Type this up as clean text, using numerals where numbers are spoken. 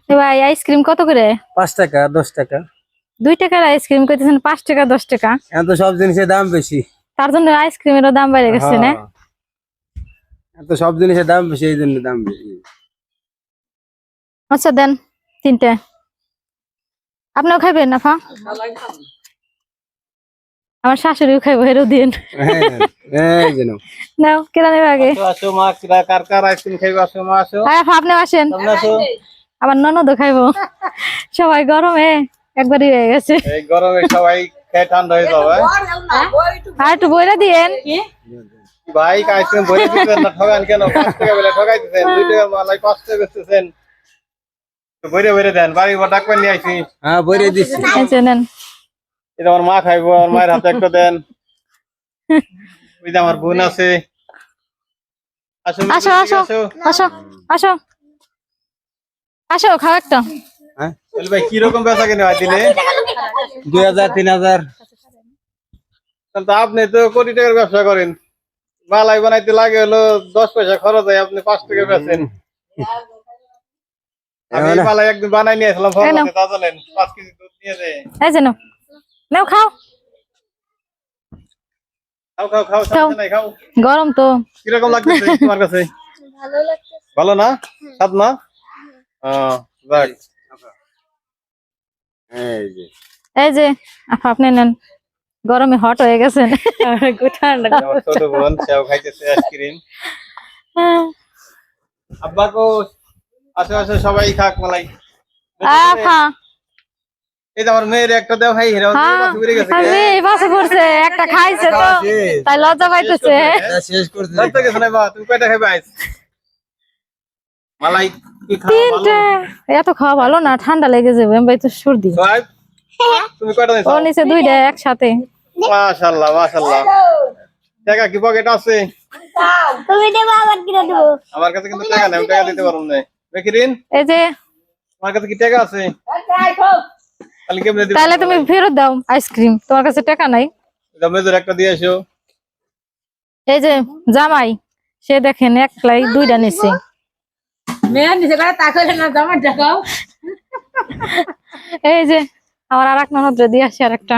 ভাই আইসক্রিম কত করে? 5 টাকা 10 টাকা। 2 টাকার আইসক্রিম কইতেছেন 5 টাকা 10 টাকা। এখন তো সব জিনিসের দাম বেশি। তার জন্য আইসক্রিমেরও দাম বেড়ে গেছে না? এখন তো সব জিনিসের দাম বেশি, এই জন্য দাম বেশি। আচ্ছা দেন 3টে। আপনিও খাইবেন না ফা? আমার শাশুড়িও খাইবো, হেরও দিন। এই যে নাও। নাও কেনা নেবে আগে। আসো মা, কার কার আইসক্রিম খাইবা? আসো মা, আসো। হ্যাঁ আপনিও আসেন। সামনে আসো। আমার ননদও খাইবো। সবাই গরমে একবারই হয়ে গেছে। এই গরমে সবাই খেয়ে ঠান্ডা হয়ে যাবে। আর একটু বইরা দিয়েন। ভাই আইসক্রিম ভরে দিতেন না, ঠগান কেন? 5 টাকা বলে ঠগাই দিতেন। 2 টাকা মালাই 5 টাকা বেচতেছেন। তো ভরে ভরে দেন, বাড়ি বা ডাকবেন নিয়ে আইছি। হ্যাঁ ভরে দিছি। এই নেন। এটা আমার মা খাইবো, আমার মায়ের হাতে একটা দেন। ওই যে আমার বোন আছে। আসো আসো আসো আসো আসো আসো খাও একটা। হ্যাঁ বল ভাই কি রকম বেচা কিনে হয় দিনে? 2000 3000। তাহলে তো আপনি তো কোটি টাকার ব্যবসা করেন। মালাই বানাইতে লাগে হলো 10 পয়সা খরচ হয়, আপনি 5 টাকা বেচেন। আমি এই মালাই একদিন বানাই নিয়ে আসলাম, ফরমাতে তা জানেন 5 কেজি দুধ নিয়ে যায়। এই যে নাও নাও খাও খাও খাও খাও, সমস্যা নাই, খাও। গরম তো। কি রকম লাগতেছে তোমার কাছে? ভালো লাগতেছে। ভালো না? স্বাদ না? যাক। এই যে আপনি নেন, গরমে হট হয়ে গেছেন। আমার ছোট বোন সেও খাইতেছে আইসক্রিম। আব্বা কো? আসো আসো সবাই খাক মালাই। আফা এই যে আমার মেয়ের একটা দেও ভাই, হেরাও ঘুরে গেছে। আমি এই পাশে পড়ছে, একটা খাইছে তো তাই লজ্জা পাইতেছে। শেষ করতে ধরতে গেছ না? বা তুমি কয়টা খাইবা আইস? মালাই কি খাও? ভালো 3টে। এত খাওয়া ভালো না, ঠান্ডা লেগে যাবে। আমি ভাই তো সর্দি। সোহাগ, তুমি কয়টা নিছো? ও নিচে 2টা একসাথে। মাশাআল্লাহ মাশাআল্লাহ। টাকা কি পকেট আছে? তুমি দেবো আবার কিনে দেবো। আমার কাছে কিন্তু টাকা নেই, আমি টাকা দিতে পারবো না। বেকিরিন, এই যে আমার কাছে কি টাকা আছে? তাহলে কেমনে দিবো? তাহলে তুমি ফেরত দাও আইসক্রিম, তোমার কাছে টাকা নাই। মেজর একটা দিয়ে এসো। এই যে জামাই, সে দেখেন একলাই 2টা নিছে। মেয়ে নিচে করে তা করে না, জামার দেখাও। এই যে আমার আরেক ননদ দিয়ে আসে আরেকটা।